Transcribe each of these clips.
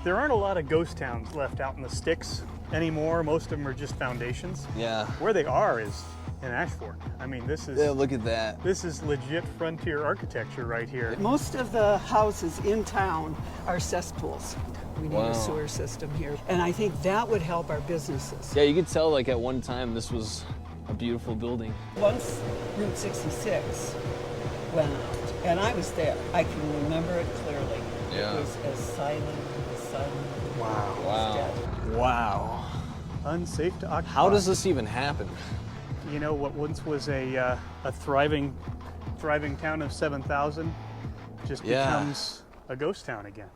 There aren't a lot of ghost towns left out in the sticks anymore. Most of them are just foundations. Yeah. Where they are is in Ash Fork. I mean, this is... Yeah, look at that. This is legit frontier architecture right here. Most of the houses in town are cesspools. We need Wow. a sewer system here. And I think that would help our businesses. Yeah, you could tell like at one time this was a beautiful building. Once Route 66 went out, and I was there, I can remember it clearly. Yeah. It was as silent as Wow. Wow. dead. Wow. Unsafe to occupy. How does this even happen? You know, what once was a thriving town of 7,000 just Yeah. becomes a ghost town again.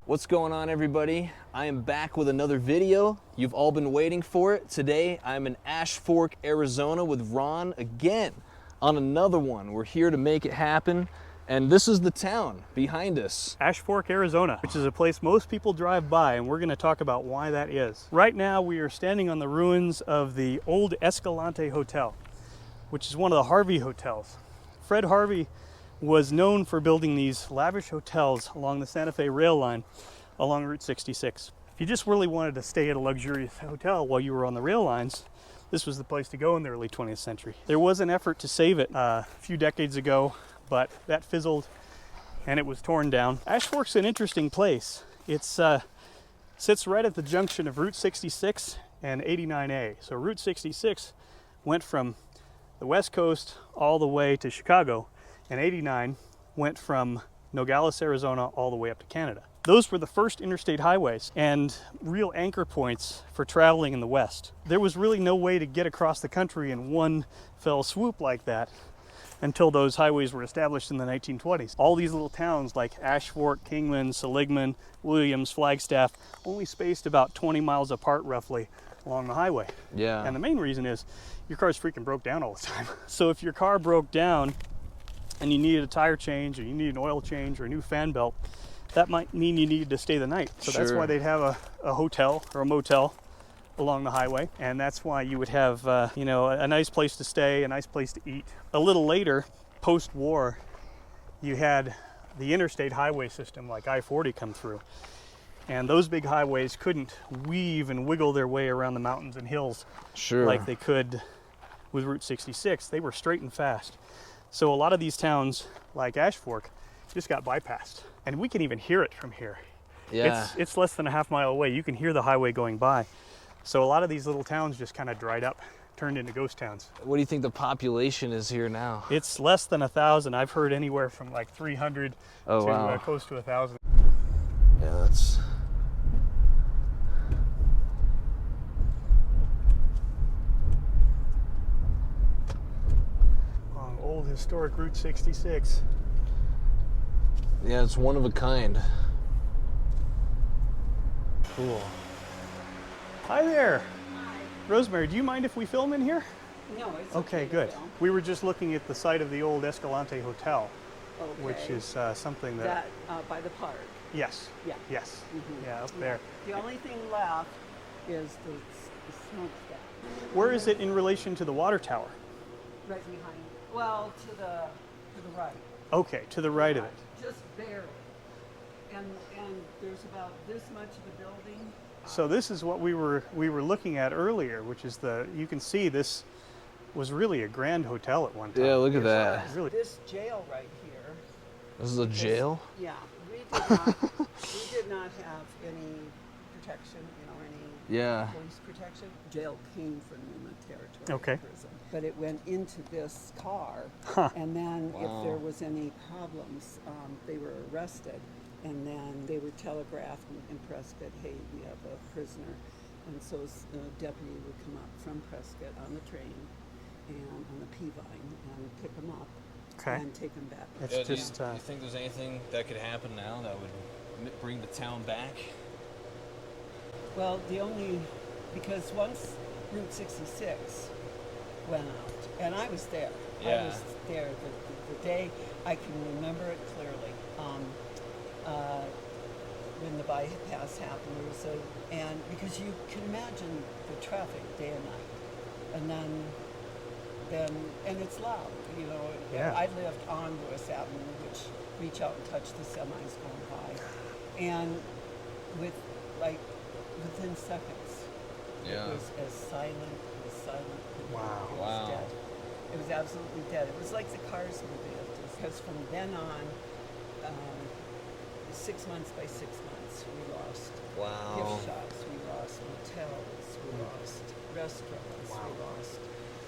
What's going on, everybody? I am back with another video. You've all been waiting for it. Today, I'm in Ash Fork, Arizona with Ron again on another one. We're here to make it happen. And this is the town behind us. Ash Fork, Arizona, which is a place most people drive by, and we're going to talk about why that is. Right now, we are standing on the ruins of the old Escalante Hotel, which is one of the Harvey hotels. Fred Harvey was known for building these lavish hotels along the Santa Fe rail line along Route 66. If you just really wanted to stay at a luxurious hotel while you were on the rail lines, this was the place to go in the early 20th century. There was an effort to save it a few decades ago, but that fizzled and it was torn down. Ash Fork's an interesting place. It's sits right at the junction of Route 66 and 89A. So Route 66 went from the West Coast all the way to Chicago, and 89 went from Nogales, Arizona, all the way up to Canada. Those were the first interstate highways and real anchor points for traveling in the West. There was really no way to get across the country in one fell swoop like that until those highways were established in the 1920s. All these little towns like Ash Fork, Kingman, Seligman, Williams, Flagstaff, only spaced about 20 miles apart roughly along the highway. Yeah. And the main reason is your car's freaking broke down all the time. So if your car broke down and you needed a tire change or you needed an oil change or a new fan belt, that might mean you needed to stay the night. So that's Sure. why they'd have a hotel or a motel along the highway, and that's why you would have a nice place to stay, a nice place to eat. A little later, post-war, you had the interstate highway system like I-40 come through, and those big highways couldn't weave and wiggle their way around the mountains and hills Sure. like they could with Route 66. They were straight and fast. So a lot of these towns like Ash Fork just got bypassed, and we can even hear it from here. Yeah. It's less than a half mile away. You can hear the highway going by. So a lot of these little towns just kind of dried up, turned into ghost towns. What do you think the population is here now? It's less than 1,000. I've heard anywhere from like 300 Oh, to wow. close to 1,000. Yeah, that's... Along old historic Route 66. Yeah, it's one of a kind. Cool. Hi there. Rosemary, do you mind if we film in here? No, it's Okay, good. We were just looking at the site of the old Escalante Hotel, which is something that... by the park. Yes. Yeah. Yes. Mhm. Yeah, up there. The only thing left is the smokestack. Where is it in relation to the water tower? Right behind. Well, to the right. Okay, to the right of it. Just barely. And there's about this much of the building. So this is what we were looking at earlier, which is you can see this was really a grand hotel at one time. Yeah, look at that. Really. This jail right here. This is a jail? Yeah, we did not have any protection, any Yeah. police protection. Jail came from Numa Territory Okay. Prison, but it went into this car, Huh. and then Wow. if there was any problems, they were arrested, and then they were telegraphed in Prescott, hey, we have a prisoner, and so a deputy would come up from Prescott on the train and on the P-Vine and pick them up Okay. and take them back. It's just do you think there's anything that could happen now that would bring the town back? Well, because once Route 66 went out, and I was there. Yeah. I was there the day, I can remember it clearly. When the bypass happened, and because you can imagine the traffic day and night, and then then, and it's loud, you know. Yeah. I lived on Lewis Avenue, which reach out and touch the semis going by. And within seconds, Yeah. it was as silent as silent could be. Wow. It was Wow. dead. It was absolutely dead. It was like the Cars movie, because from then on, 6 months by 6 months, we lost Wow. gift shops, we lost motels, we lost restaurants, Wow.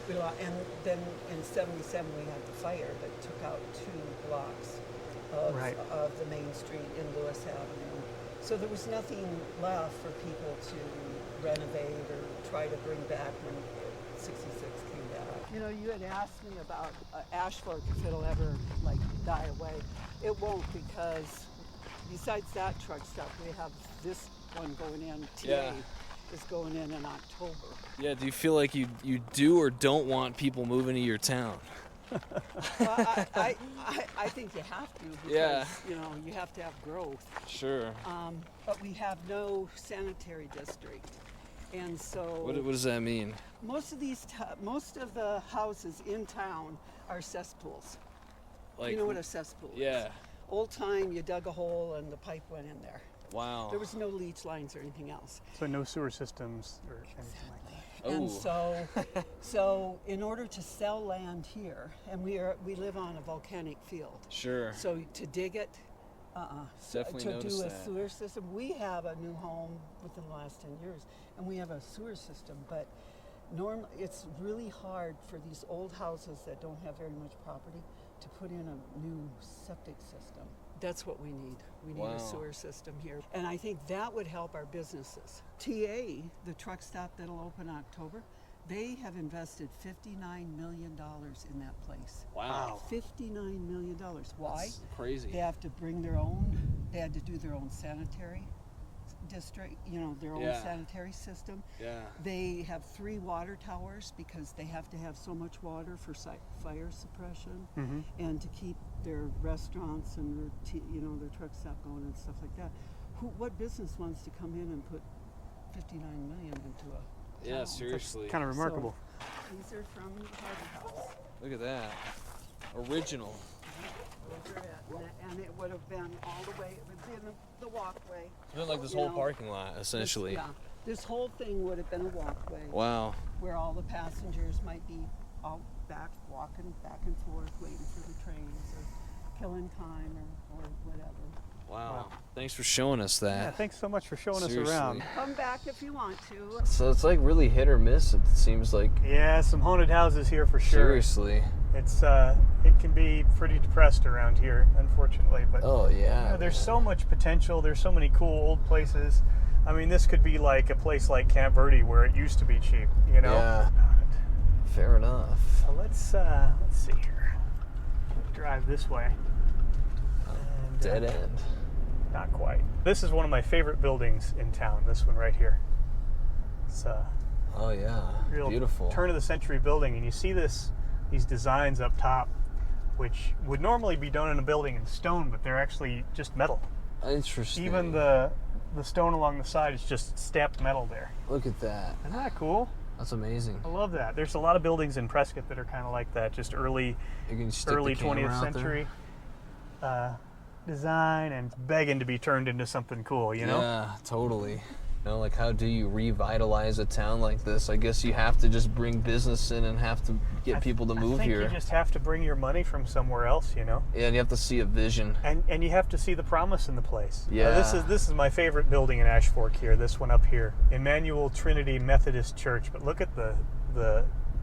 we lost, and then in '77 we had the fire that took out 2 blocks of, Right. of the main street in Lewis Avenue. So there was nothing left for people to renovate or try to bring back when 66 came back. You know, you had asked me about Ash Fork, if it'll ever like die away. It won't, because besides that truck stop, we have this one going in. TA Yeah. is going in October. Yeah, do you feel like you do or don't want people moving to your town? Well, I think you have to, because Yeah. you know, you have to have growth. Sure. But we have no sanitary district, and so What does that mean? most of the houses in town are cesspools. Like, You know what a cesspool is? yeah. Old time, you dug a hole and the pipe went in there. Wow. There was no leach lines or anything else. So no sewer systems or anything like that. And Oh. so in order to sell land here, and we live on a volcanic field, Sure. so to dig it, Definitely to do noticed a that. sewer system, we have a new home within the last 10 years, and we have a sewer system, but it's really hard for these old houses that don't have very much property to put in a new septic system. That's what we need. We need Wow. a sewer system here. And I think that would help our businesses. TA, the truck stop that'll open October, they have invested $59 million in that place. Wow. $59 million. Why? That's crazy. They have to bring their own, they had to do their own sanitary district, you know, their own Yeah. sanitary system. Yeah. They have 3 water towers because they have to have so much water for fire suppression Mm-hmm. and to keep their restaurants and their truck stop going and stuff like that. What business wants to come in and put $59 million into a Yeah, town? seriously. Kind of remarkable. These are from Harvey House. Look at that. Original. Those are it. And it would have been all the way, it would be in the walkway. It's been like this You whole know, parking lot, essentially. This whole thing would have been a walkway Wow. where all the passengers might be out back, walking back and forth, waiting for the trains or killing time or whatever. Wow. Thanks for showing us Yeah, that. thanks so much for showing Seriously. us around. Come back if you want to. So it's like really hit or miss, it seems like. Yeah, some haunted houses here for sure. Seriously. It's it can be pretty depressed around here, unfortunately. But Oh, yeah. you know, there's so much potential. There's so many cool old places. I mean, this could be like a place like Camp Verde where it used to be cheap. You know. Yeah. Fair enough. So let's see here. Drive this way. And, Dead end. Not quite. This is one of my favorite buildings in town. This one right here. It's Oh, yeah. real Beautiful. turn of the century building, and you see these designs up top, which would normally be done in a building in stone, but they're actually just metal. Interesting. Even the stone along the side is just stamped metal there. Look at that. Isn't that cool? That's amazing. I love that. There's a lot of buildings in Prescott that are kind of like that, just early You can stick early the camera 20th out there. century design and begging to be turned into something cool, you know? Yeah, totally. You know, like how do you revitalize a town like this? I guess you have to just bring business in and have to get people to move I think here. you just have to bring your money from somewhere else, you know? Yeah, and you have to see a vision. And you have to see the promise in the place. Yeah. This is my favorite building in Ash Fork here, this one up here. Emmanuel Trinity Methodist Church. But look at the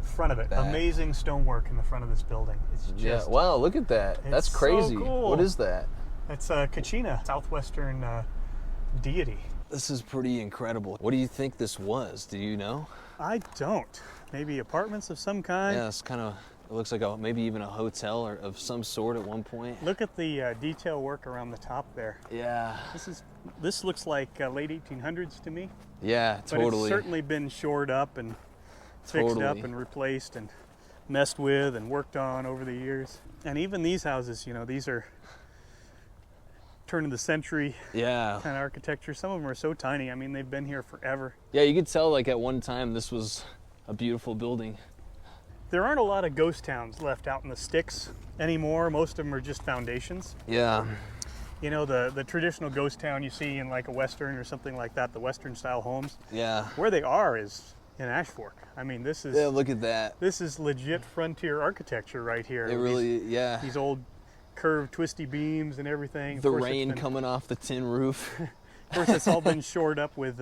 front of it. That. Amazing stonework in the front of this building. It's Yeah. just Wow, look at that. That's it's so crazy. cool. What is that? It's Kachina, southwestern deity. This is pretty incredible. What do you think this was? Do you know? I don't. Maybe apartments of some kind. Yeah, it's kind of. It looks like maybe even a hotel or of some sort at one point. Look at the detail work around the top there. Yeah. This looks like late 1800s to me. Yeah, But totally. it's certainly been shored up and fixed up Totally. and replaced and messed with and worked on over the years. And even these houses, you know, these are turn of the century Yeah. kind of architecture. Some of them are so tiny. I mean, they've been here forever. Yeah, you could tell like at one time this was a beautiful building. There aren't a lot of ghost towns left out in the sticks anymore. Most of them are just foundations. Yeah. You know, the traditional ghost town you see in like a Western or something like that, the Western style homes. Yeah. Where they are is in Ash Fork. I mean, this is Yeah, look at that. this is legit frontier architecture right here. It really, yeah. These old curved twisty beams and everything. Of The course, it's rain been- coming off the tin roof. Of course, it's all been shored up with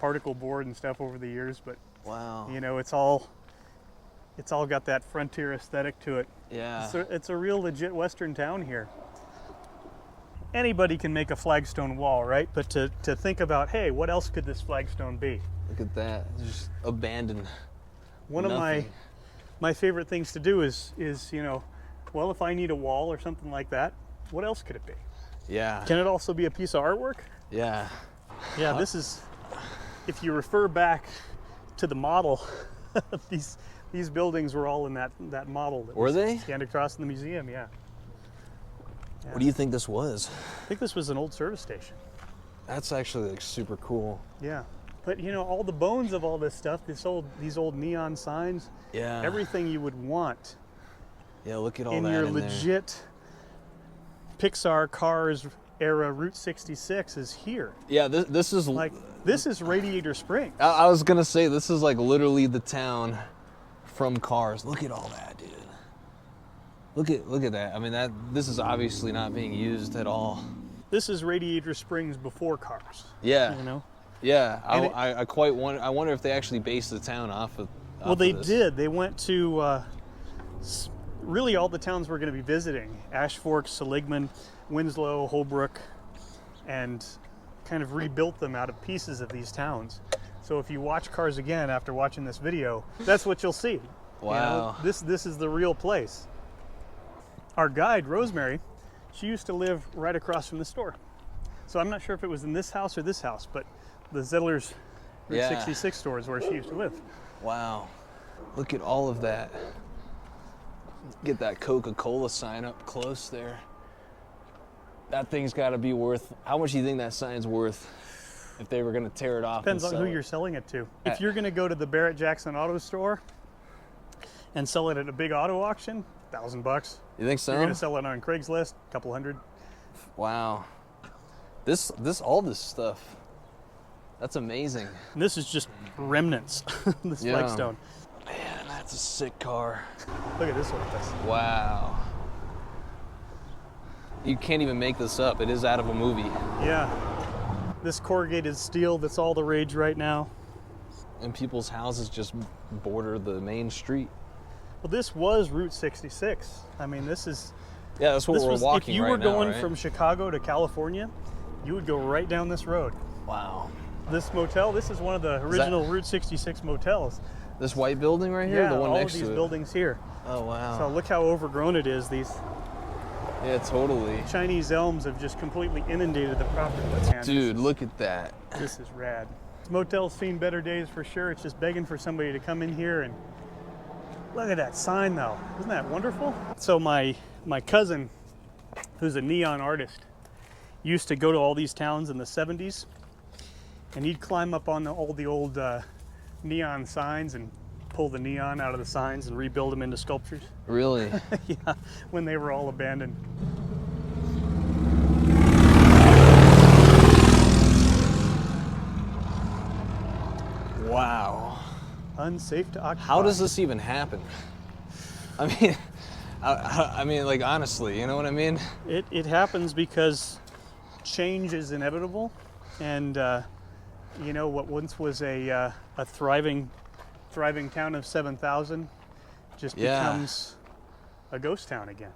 particle board and stuff over the years, but Wow. you know, it's all got that frontier aesthetic to it. Yeah. It's a real legit Western town here. Anybody can make a flagstone wall, right? But to think about, hey, what else could this flagstone be? Look at that. Just abandoned. One of Nothing. my favorite things to do is you know, well, if I need a wall or something like that, what else could it be? Yeah. Can it also be a piece of artwork? Yeah. Yeah, this is, if you refer back to the model, these buildings were all in that model. That Were was they? scanned across in the museum, yeah. What do you think this was? I think this was an old service station. That's actually like super cool. Yeah. But you know, all the bones of all this stuff, these old neon signs, Yeah. everything you would want Yeah, look at all in that your in there. legit Pixar Cars era Route 66 is here. Yeah, this is Like, this is Radiator Springs. I was gonna say this is like literally the town from Cars. Look at all that, dude. Look at that. I mean, this is obviously not being used at all. This is Radiator Springs before Cars. Yeah, You know? yeah. And I wonder if they actually based the town off of. Well, they this. did. They went to really all the towns we're going to be visiting: Ash Fork, Seligman, Winslow, Holbrook, and kind of rebuilt them out of pieces of these towns. So if you watch Cars again after watching this video, that's what you'll see. You know, Wow. this is the real place. Our guide, Rosemary, she used to live right across from the store. So I'm not sure if it was in this house or this house, but the Zettler's Route Yeah. 66 store is where she used to live. Wow. Look at all of that. Get that Coca-Cola sign up close there. That thing's got to be worth. How much do you think that sign's worth if they were going to tear it off? Depends and on sell who it? you're selling it to. If you're going to go to the Barrett Jackson Auto Store and sell it at a big auto auction, $1,000. You think so? You're going to sell it on Craigslist, a couple hundred. Wow. All this stuff. That's amazing. And this is just remnants. This Yeah. flagstone. Man, that's a sick car. Look at this one. Wow. You can't even make this up. It is out of a movie. Yeah. This corrugated steel that's all the rage right now. And people's houses just border the main street. Well, this was Route 66. I mean, this is. Yeah, that's what This we're was, walking if you right were now, going right? from Chicago to California, you would go right down this road. Wow. This motel, this is one of the original Route 66 motels. This white building right here, Yeah, the one all next of these to it. buildings here. Oh wow. So look how overgrown it is. These Yeah, totally. Chinese elms have just completely inundated the property. Man, Dude, look at that. this is rad. This motel's seen better days for sure. It's just begging for somebody to come in here and look at that sign though. Isn't that wonderful? So my cousin, who's a neon artist, used to go to all these towns in the 70s, and he'd climb up on all the old neon signs and pull the neon out of the signs and rebuild them into sculptures. Really? Yeah, when they were all abandoned. Wow. Unsafe to occupy. How does this even happen? I mean, I mean, like honestly, you know what I mean? It happens because change is inevitable, and you know what once was a thriving town of 7,000 just Yeah. becomes a ghost town again.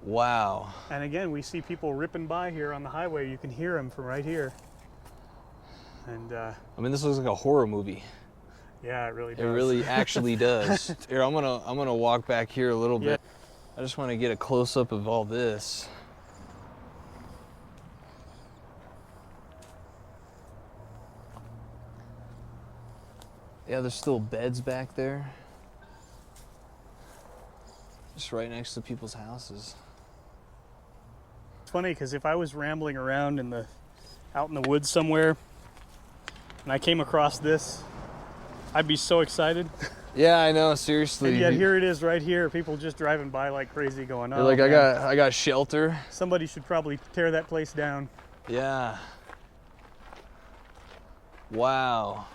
Wow. And again, we see people ripping by here on the highway. You can hear them from right here. And I mean, this looks like a horror movie. yeah, it really It does. really actually does. Here, I'm gonna walk back here a little bit. I just want to get a close up of all this. Yeah, there's still beds back there. Just right next to people's houses. It's funny because if I was rambling around out in the woods somewhere and I came across this, I'd be so excited. Yeah, I know, seriously. And yet here it is right here. People just driving by like crazy going, oh, You're like, man, I got shelter. somebody should probably tear that place down. Yeah. Wow.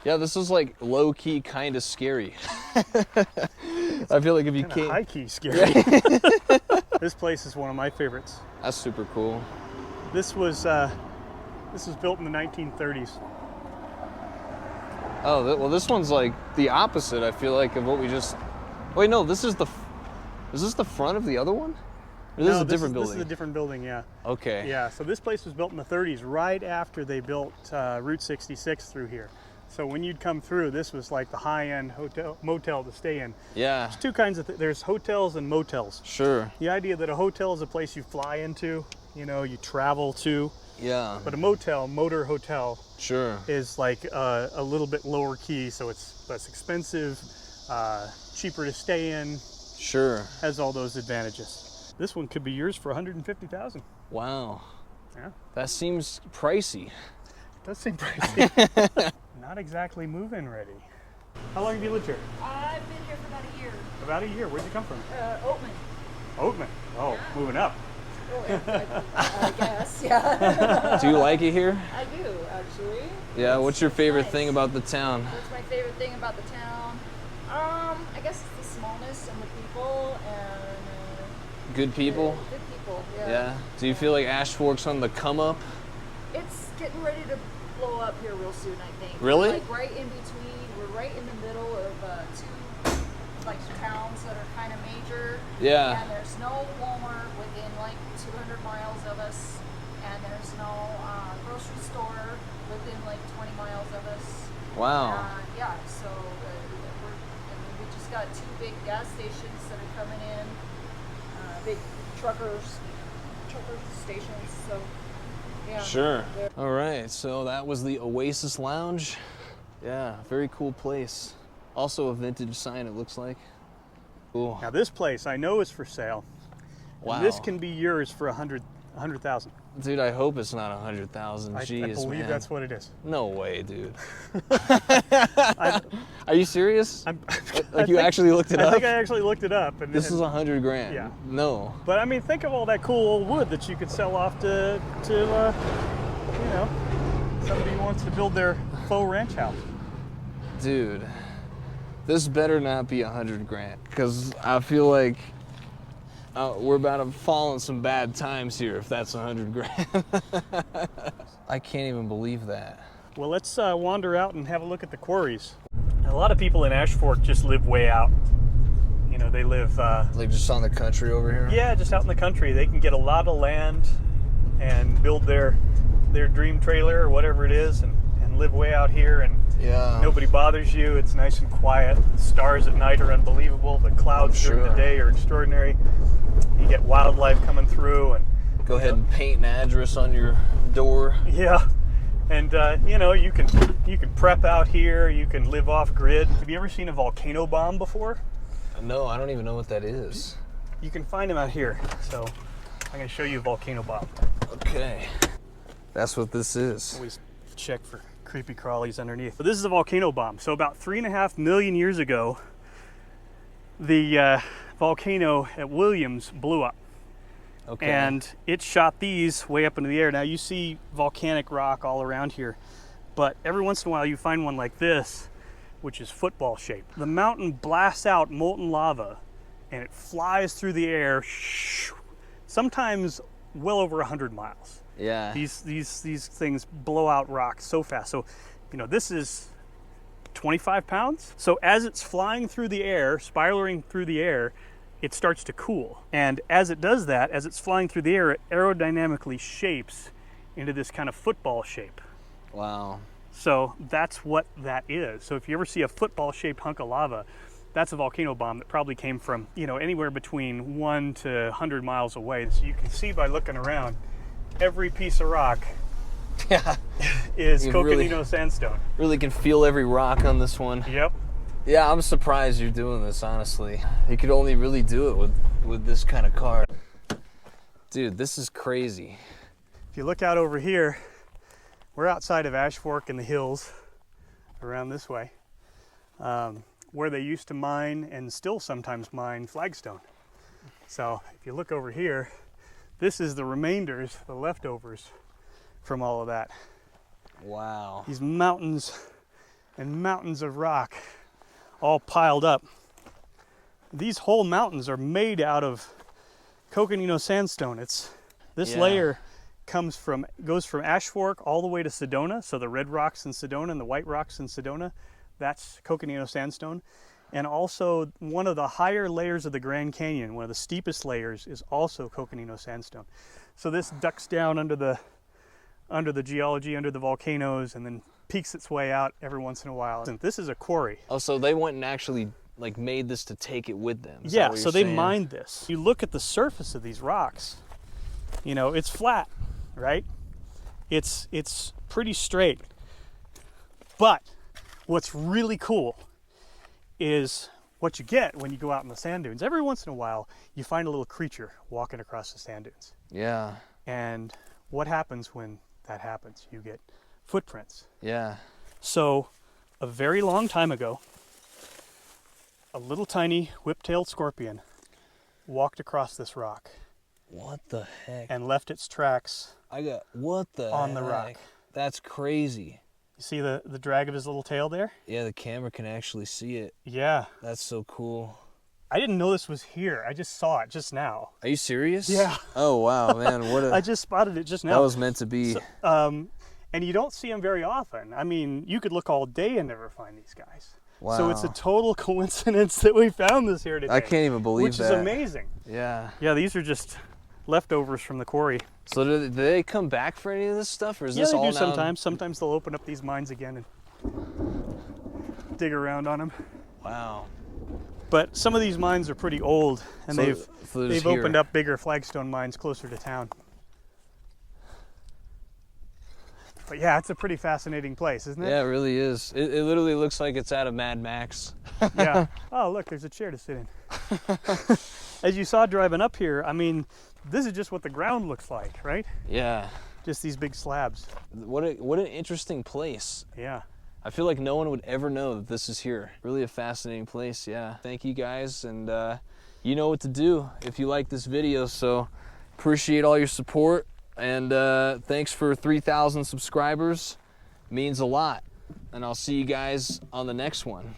Yeah, this is like low-key kind of scary. I feel like if you Kinda came... high-key scary. This place is one of my favorites. That's super cool. This was built in the 1930s. Oh, well, this one's like the opposite, I feel like, of what we just... Wait, no, this is the... Is this the front of the other one? Or this is a different building? This is a different building, yeah. Okay. Yeah, so this place was built in the 30s, right after they built Route 66 through here. So when you'd come through, this was like the high-end motel to stay in. Yeah, There's two kinds of there's hotels and motels. sure. The idea that a hotel is a place you fly into, you know, you travel to, Yeah, but a motor hotel, sure. is like a little bit lower key, so it's less expensive, cheaper to stay in, Sure. has all those advantages. This one could be yours for $150,000. Wow. Yeah, That seems pricey. does seem pricey. Not exactly move-in ready. How long have you lived here? I've been here for about a year. About a year. Where'd you come from? Oatman. Oatman. Oh, Yeah. moving up. Oh, yeah, I guess, yeah. Do you like it here? I do, actually. Yeah, what's your favorite nice. thing about the town? What's my favorite thing about the town? I guess it's the smallness and the people and Good people? good people. Yeah. Yeah. Do you feel like Ash Fork's on the come up? It's getting ready to blow up here real soon, I think. Really? Like right in between. We're right in the middle of two like towns that are kind of major. Yeah. And there's no Walmart within like 200 miles of us, and there's no grocery store within like 20 miles of us. Wow. Yeah, so we just got two big gas stations that are coming in, big trucker stations. So yeah. Sure. All right, so that was the Oasis Lounge. Yeah, very cool place. Also a vintage sign, it looks like. Cool. Now this place I know is for sale. Wow. And this can be yours for $100,000. Dude, I hope it's not 100,000. I Jeez, believe man. that's what it is. No way, dude. I, Are you serious? I'm, Like you actually looked it I up? think I actually looked it up. And, This is 100 grand. Yeah. No. But I mean, think of all that cool old wood that you could sell off to you know, somebody who wants to build their faux ranch house. Dude, this better not be 100 grand, because I feel like we're about to fall in some bad times here if that's 100 grand. I can't even believe that. Well, let's wander out and have a look at the quarries. A lot of people in Ash Fork just live way out. You know, they live, Like just on the country over here? yeah, just out in the country. They can get a lot of land and build their dream trailer or whatever it is and live way out here, and Yeah. nobody bothers you. It's nice and quiet. The stars at night are unbelievable. The clouds during the sure. day are extraordinary. You get wildlife coming through, and Go ahead and paint an address on your door. yeah, and you know, you can prep out here. You can live off grid. Have you ever seen a volcano bomb before? No, I don't even know what that is. You can find them out here. So I'm going to show you a volcano bomb. Okay. That's what this is. Always check for creepy crawlies underneath. So this is a volcano bomb. So about 3.5 million years ago, the volcano at Williams blew up. Okay. And it shot these way up into the air. Now you see volcanic rock all around here, but every once in a while you find one like this, which is football shaped. The mountain blasts out molten lava and it flies through the air, sometimes well over 100 miles. yeah. These things blow out rocks so fast. So, you know, this is 25 pounds. So as it's flying through the air, spiraling through the air, it starts to cool. And as it does that, as it's flying through the air, it aerodynamically shapes into this kind of football shape. Wow. So that's what that is. So if you ever see a football shaped hunk of lava, that's a volcano bomb that probably came from, you know, anywhere between 1 to 100 miles away. So you can see by looking around, every piece of rock Yeah. is You Coconino really- sandstone. Really can feel every rock on this one. Yep. Yeah, I'm surprised you're doing this, honestly. You could only really do it with this kind of car. Dude, this is crazy. If you look out over here, we're outside of Ash Fork in the hills, around this way. where they used to mine and still sometimes mine flagstone. So if you look over here, this is the remainders, the leftovers from all of that. Wow. These mountains and mountains of rock all piled up. These whole mountains are made out of Coconino sandstone. This Yeah. layer goes from Ash Fork all the way to Sedona. So the red rocks in Sedona and the white rocks in Sedona, that's Coconino sandstone. And also one of the higher layers of the Grand Canyon, one of the steepest layers, is also Coconino sandstone. So this ducks down under the geology, under the volcanoes, and then peeks its way out every once in a while. And this is a quarry. Oh, so they went and actually like made this to take it with them. Is that Yeah, what so you're they saying? mined this. You look at the surface of these rocks, you know, it's flat, right? It's pretty straight. But what's really cool is what you get when you go out in the sand dunes. Every once in a while, you find a little creature walking across the sand dunes. Yeah. And what happens when that happens? You get footprints. Yeah. So, a very long time ago, a little tiny whip-tailed scorpion walked across this rock What the heck? and left its tracks. What the On the heck? rock. That's crazy. You see the drag of his little tail there? Yeah, the camera can actually see it. Yeah. That's so cool. I didn't know this was here. I just saw it just now. Are you serious? Yeah. Oh wow, man, what a I just spotted it just now. that was meant to be. So, and you don't see them very often. I mean, you could look all day and never find these guys. Wow. So it's a total coincidence that we found this here today. I can't even believe which that. is amazing. Yeah. Yeah, these are just leftovers from the quarry. So do they come back for any of this stuff, or is Yeah, this they all do now? sometimes. Sometimes they'll open up these mines again and dig around on them. Wow. But some of these mines are pretty old, and So they've there's here. opened up bigger flagstone mines closer to town. But yeah, it's a pretty fascinating place, isn't it? Yeah, it really is. It literally looks like it's out of Mad Max. Yeah. Oh, look, there's a chair to sit in. As you saw driving up here, I mean, this is just what the ground looks like, right? Yeah. Just these big slabs. What an interesting place. Yeah. I feel like no one would ever know that this is here. Really a fascinating place, yeah. Thank you guys, and you know what to do if you like this video, so appreciate all your support, and thanks for 3,000 subscribers. Means a lot, and I'll see you guys on the next one.